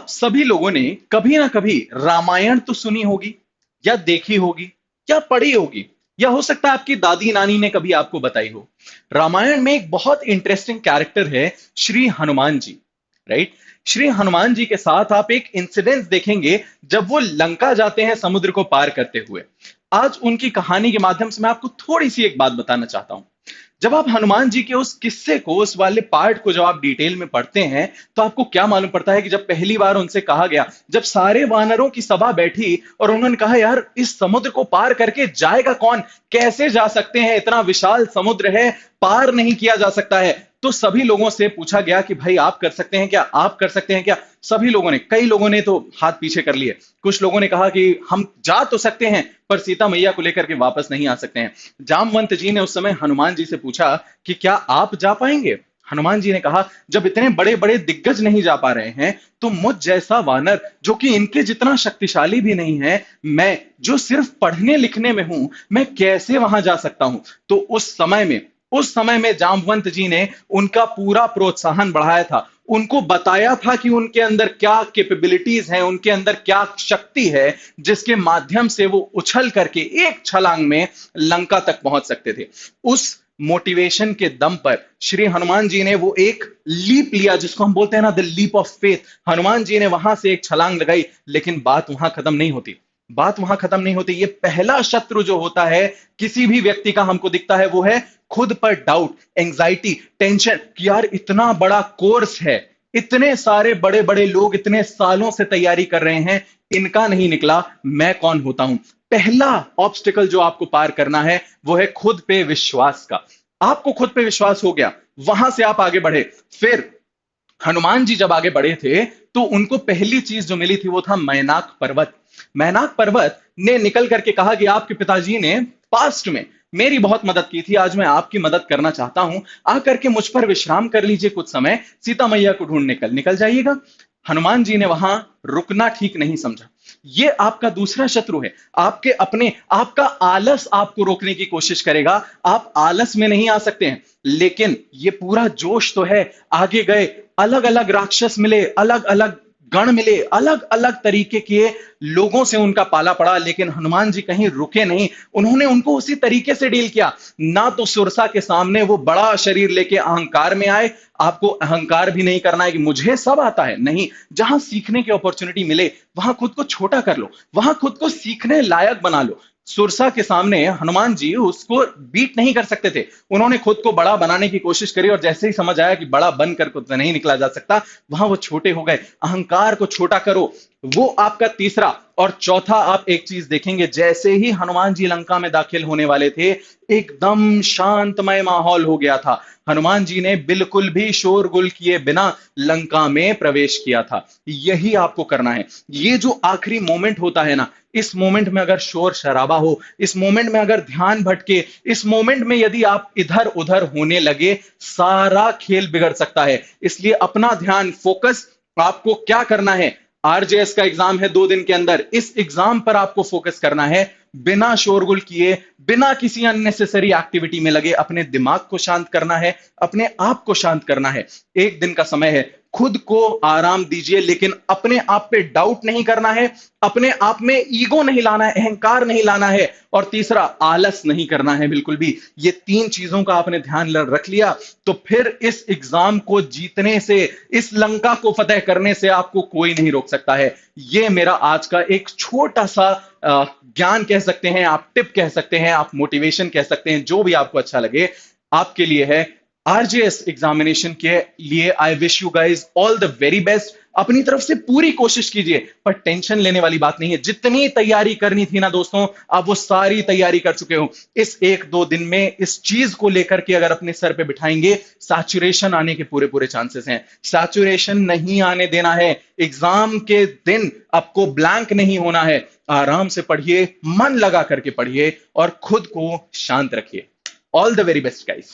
आप सभी लोगों ने कभी ना कभी रामायण तो सुनी होगी या देखी होगी या पढ़ी होगी या हो सकता है आपकी दादी नानी ने कभी आपको बताई हो। रामायण में एक बहुत इंटरेस्टिंग कैरेक्टर है श्री हनुमान जी, राइट। श्री हनुमान जी के साथ आप एक इंसिडेंस देखेंगे जब वो लंका जाते हैं समुद्र को पार करते हुए। आज उनकी कहानी के माध्यम से मैं आपको थोड़ी सी एक बात बताना चाहता हूं। जब आप हनुमान जी के उस किस्से को, उस वाले पार्ट को जब आप डिटेल में पढ़ते हैं, तो आपको क्या मालूम पड़ता है कि जब पहली बार उनसे कहा गया, जब सारे वानरों की सभा बैठी और उन्होंने कहा यार इस समुद्र को पार करके जाएगा कौन, कैसे जा सकते हैं, इतना विशाल समुद्र है, पार नहीं किया जा सकता है। तो सभी लोगों से पूछा गया कि भाई आप कर सकते हैं क्या, आप कर सकते हैं क्या। सभी लोगों ने, कई लोगों ने तो हाथ पीछे कर लिए। कुछ लोगों ने कहा कि हम जा तो सकते हैं पर सीता मैया को लेकर के वापस नहीं आ सकते हैं। जामवंत जी ने उस समय हनुमान जी से पूछा कि क्या आप जा पाएंगे। हनुमान जी ने कहा जब इतने बड़े बड़े दिग्गज नहीं जा पा रहे हैं तो मुझ जैसा वानर जो कि इनके जितना शक्तिशाली भी नहीं है, मैं जो सिर्फ पढ़ने लिखने में हूं, मैं कैसे वहां जा सकता हूं। तो उस समय में जामवंत जी ने उनका पूरा प्रोत्साहन बढ़ाया था, उनको बताया था कि उनके अंदर क्या कैपेबिलिटीज हैं, उनके अंदर क्या शक्ति है जिसके माध्यम से वो उछल करके एक छलांग में लंका तक पहुंच सकते थे। उस मोटिवेशन के दम पर श्री हनुमान जी ने वो एक लीप लिया जिसको हम बोलते हैं ना, the leap of faith. Hanuman ji ने वहां से एक छलांग लगाई, लेकिन बात वहां खत्म नहीं होती। बात वहां खत्म नहीं होती। ये पहला शत्रु जो होता है किसी भी व्यक्ति का, हमको दिखता है, वो है खुद पर डाउट, एंजाइटी, टेंशन कि यार इतना बड़ा कोर्स है, इतने सारे बड़े बड़े लोग इतने सालों से तैयारी कर रहे हैं, इनका नहीं निकला, मैं कौन होता हूं। पहला ऑब्स्टिकल जो आपको पार करना है वो है खुद पे विश्वास का। आपको खुद पे विश्वास हो गया, वहां से आप आगे बढ़े। फिर हनुमान जी जब आगे बढ़े थे तो उनको पहली चीज जो मिली थी वो था मैनाक पर्वत। मैनाक पर्वत ने निकल करके कहा कि आपके पिताजी ने पास्ट में मेरी बहुत मदद की थी, आज मैं आपकी मदद करना चाहता हूं, आकर के मुझ पर विश्राम कर लीजिए कुछ समय, सीता मैया को ढूंढ निकल निकल जाइएगा। हनुमान जी ने वहां रुकना ठीक नहीं समझा। ये आपका दूसरा शत्रु है। आपके अपने, आपका आलस आपको रोकने की कोशिश करेगा। आप आलस में नहीं आ सकते हैं, लेकिन ये पूरा जोश तो है। आगे गए, अलग अलग राक्षस मिले, अलग अलग गण मिले, अलग अलग तरीके के लोगों से उनका पाला पड़ा, लेकिन हनुमान जी कहीं रुके नहीं। उन्होंने उनको उसी तरीके से डील किया। ना तो सुरसा के सामने वो बड़ा शरीर लेके अहंकार में आए, आपको अहंकार भी नहीं करना है कि मुझे सब आता है, नहीं। जहां सीखने की अपॉर्चुनिटी मिले वहां खुद को छोटा कर लो, वहां खुद को सीखने लायक बना लो। सुरसा के सामने हनुमान जी उसको बीट नहीं कर सकते थे। उन्होंने खुद को बड़ा बनाने की कोशिश करी और जैसे ही समझ आया कि बड़ा बनकर खुद से नहीं निकला जा सकता, वहां वो छोटे हो गए। अहंकार को छोटा करो, वो आपका तीसरा। और चौथा, आप एक चीज देखेंगे, जैसे ही हनुमान जी लंका में दाखिल होने वाले थे, एकदम शांतमय माहौल हो गया था। हनुमान जी ने बिल्कुल भी शोरगुल किए बिना लंका में प्रवेश किया था। यही आपको करना है। ये जो आखिरी मोमेंट होता है ना, इस मोमेंट में अगर शोर शराबा हो, इस मोमेंट में अगर ध्यान भटके, इस मोमेंट में यदि आप इधर उधर होने लगे, सारा खेल बिगड़ सकता है। इसलिए अपना ध्यान, फोकस, आपको क्या करना है। आरजेएस का एग्जाम है 2 दिन के अंदर, इस एग्जाम पर आपको फोकस करना है। बिना शोरगुल किए, बिना किसी अननेसेसरी एक्टिविटी में लगे, अपने दिमाग को शांत करना है, अपने आप को शांत करना है। 1 दिन का समय है, खुद को आराम दीजिए, लेकिन अपने आप पे डाउट नहीं करना है, अपने आप में ईगो नहीं लाना है, अहंकार नहीं लाना है, और तीसरा, आलस नहीं करना है बिल्कुल भी। ये 3 चीजों का आपने ध्यान रख लिया तो फिर इस एग्जाम को जीतने से, इस लंका को फतेह करने से आपको कोई नहीं रोक सकता है। ये मेरा आज का एक छोटा सा ज्ञान कह सकते हैं आप, टिप कह सकते हैं आप, मोटिवेशन कह सकते हैं, जो भी आपको अच्छा लगे, आपके लिए है। आरजेएस एग्जामिनेशन के लिए I wish you guys all the very best. अपनी तरफ से पूरी कोशिश कीजिए, पर टेंशन लेने वाली बात नहीं है। जितनी तैयारी करनी थी ना दोस्तों, आप वो सारी तैयारी कर चुके हो। इस 1-2 दिन में इस चीज को लेकर के अगर अपने सर पे बिठाएंगे, सैचुरेशन आने के पूरे पूरे चांसेस हैं। सैचुरेशन नहीं आने देना है। एग्जाम के दिन आपको ब्लैंक नहीं होना है। आराम से पढ़िए, मन लगा करके पढ़िए और खुद को शांत रखिए। All the very best guys.